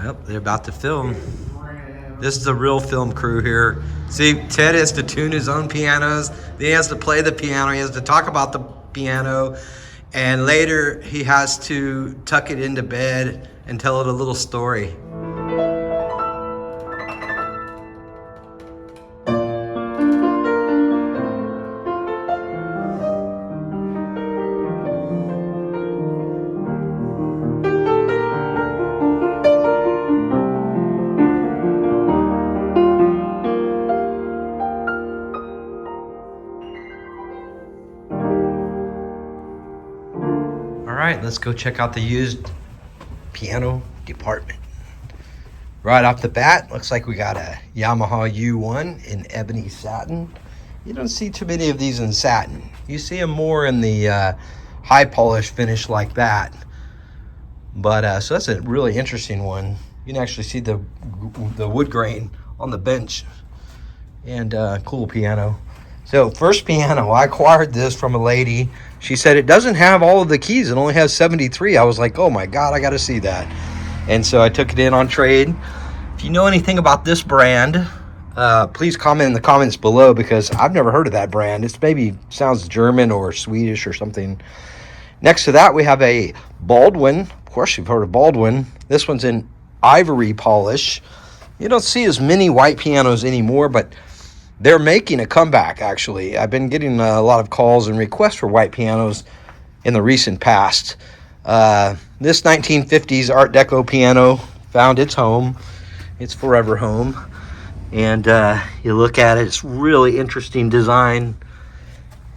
Well, they're about to film. This is the real film crew here. See, Ted has to tune his own pianos. Then he has to play the piano. He has to talk about the piano. And later, he has to tuck it into bed and tell it a little story. All right, let's go check out the used piano department. Right off the bat, looks like we got a Yamaha U1 in ebony satin. You don't see too many of these in satin. You see them more in the high polish finish like that. But so that's a really interesting one. You can actually see the wood grain on the bench. And cool piano. So first piano, I acquired this from a lady. She said it doesn't have all of the keys. It only has 73. I was like, oh my God, I got to see that. And so I took it in on trade. If you know anything about this brand, please comment in the comments below, because I've never heard of that brand. It's maybe sounds German or Swedish or something. Next to that, we have a Baldwin. Of course, you've heard of Baldwin. This one's in ivory polish. You don't see as many white pianos anymore, but they're making a comeback, actually. I've been getting a lot of calls and requests for white pianos in the recent past. This 1950s Art Deco piano found its home. It's forever home. And you look at it, it's really interesting design.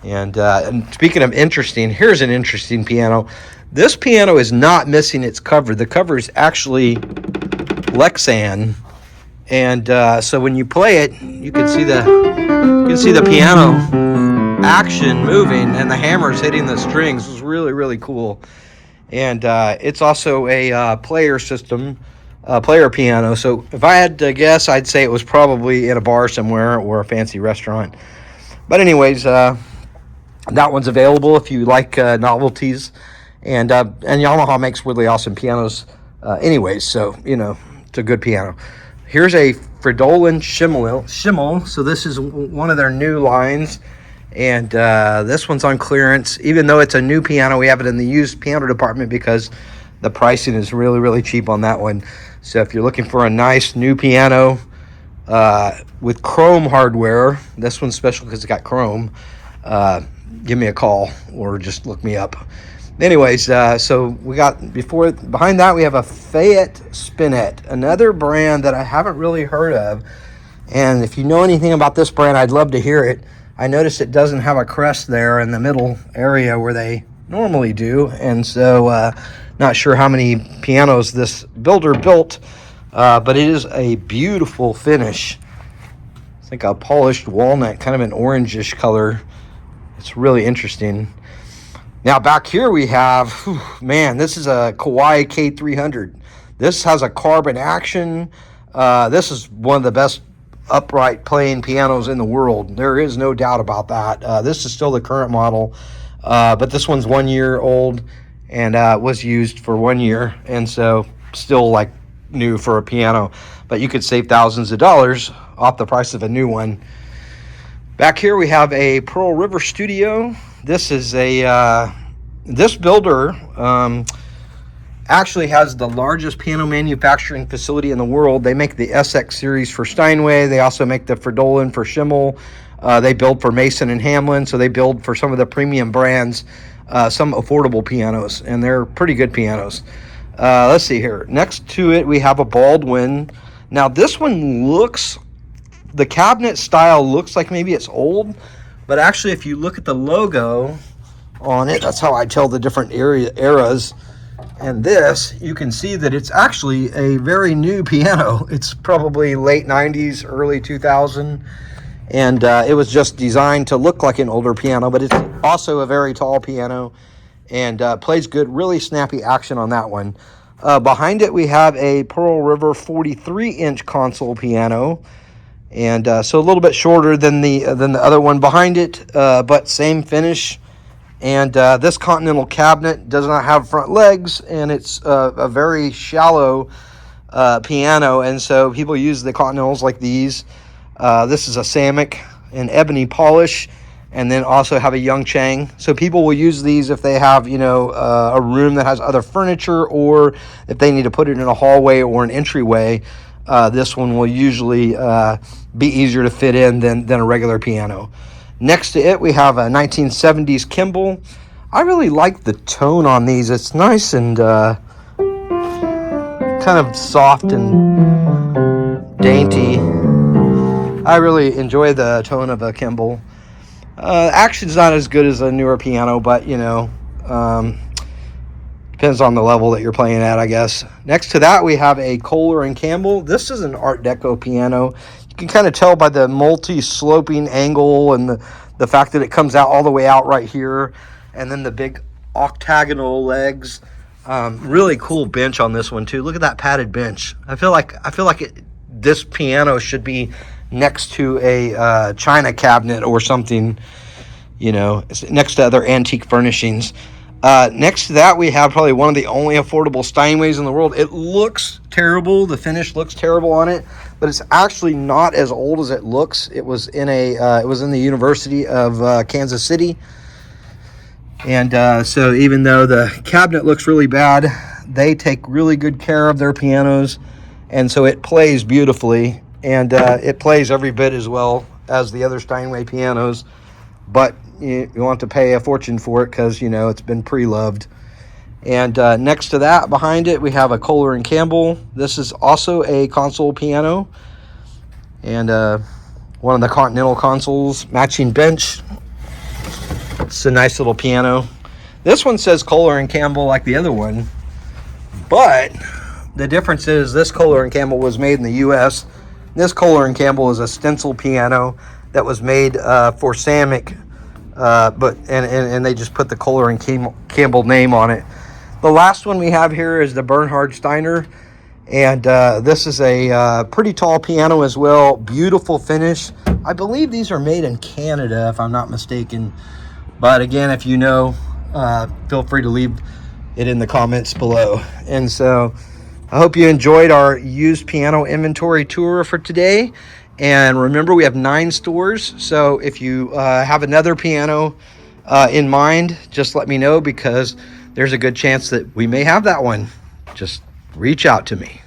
And speaking of interesting, here's an interesting piano. This piano is not missing its cover. The cover is actually Lexan. And so when you play it, you can see the piano action moving and the hammers hitting the strings. It's really, really cool. And it's also a player system, player piano. So if I had to guess, I'd say it was probably in a bar somewhere or a fancy restaurant. But anyways, that one's available if you like novelties. And Yamaha makes really awesome pianos anyways. So, you know, it's a good piano. Here's a Fridolin Schimmel. So this is one of their new lines. And this one's on clearance. Even though it's a new piano, we have it in the used piano department because the pricing is really, really cheap on that one. So if you're looking for a nice new piano with chrome hardware, this one's special because it's got chrome, give me a call or just look me up. Anyways, so we got behind that we have a Fayette Spinet, another brand that I haven't really heard of. And if you know anything about this brand, I'd love to hear it. I noticed it doesn't have a crest there in the middle area where they normally do, and so not sure how many pianos this builder built, but it is a beautiful finish. It's like a polished walnut, kind of an orangish color. It's really interesting. Now back here we have, man, this is a Kawai K300. This has a carbon action. This is one of the best upright playing pianos in the world. There is no doubt about that. This is still the current model, but this one's 1 year old and was used for 1 year, and so still like new for a piano. But you could save thousands of dollars off the price of a new one. Back here we have a Pearl River Studio. This is this builder actually has the largest piano manufacturing facility in the world. They make the SX series for Steinway. They also make the Fridolin for Schimmel. They build for Mason and Hamlin, so they build for some of the premium brands, some affordable pianos, and they're pretty good pianos. Let's see here. Next to it, we have a Baldwin. Now, this one looks, the cabinet style looks like maybe it's old, but actually, if you look at the logo on it, that's how I tell the different eras. And this, you can see that it's actually a very new piano. It's probably late 90s, early 2000. And it was just designed to look like an older piano, but it's also a very tall piano and plays good, really snappy action on that one. Behind it, we have a Pearl River 43-inch console piano. And so a little bit shorter than the other one behind it, but same finish. And this Continental cabinet does not have front legs, and it's a very shallow piano, and so people use the Continentals like these. This is a Samick in ebony polish, and then also have a Yongchang. So people will use these if they have, you know, a room that has other furniture, or if they need to put it in a hallway or an entryway. This one will usually be easier to fit in than a regular piano. Next to it, we have a 1970s Kimball. I really like the tone on these. It's nice and kind of soft and dainty. I really enjoy the tone of a Kimball. Action's not as good as a newer piano, but you know, depends on the level that you're playing at, I guess. Next to that, we have a Kohler and Campbell. This is an Art Deco piano. You can kind of tell by the multi-sloping angle and the fact that it comes out all the way out right here, and then the big octagonal legs. Really cool bench on this one too. Look at that padded bench. I feel like this piano should be next to a china cabinet or something, you know, next to other antique furnishings. Next to that, we have probably one of the only affordable Steinways in the world. It looks terrible. The finish looks terrible on it, but it's actually not as old as it looks. It was in the University of Kansas City. And so even though the cabinet looks really bad, they take really good care of their pianos. And so it plays beautifully. And it plays every bit as well as the other Steinway pianos. But you want to pay a fortune for it because, you know, it's been pre-loved. And next to that, behind it, we have a Kohler and Campbell. This is also a console piano. And one of the Continental consoles, matching bench. It's a nice little piano. This one says Kohler and Campbell like the other one, but the difference is this Kohler and Campbell was made in the U.S. This Kohler and Campbell is a stencil piano that was made for Samick, and they just put the Kohler and Campbell name on it. The last one we have here is the Bernhard Steiner, and this is a pretty tall piano as well. Beautiful finish. I believe these are made in Canada, if I'm not mistaken. But again, if you know, feel free to leave it in the comments below. And so I hope you enjoyed our used piano inventory tour for today. And remember, we have 9 stores. So if you have another piano in mind, just let me know, because there's a good chance that we may have that one. Just reach out to me.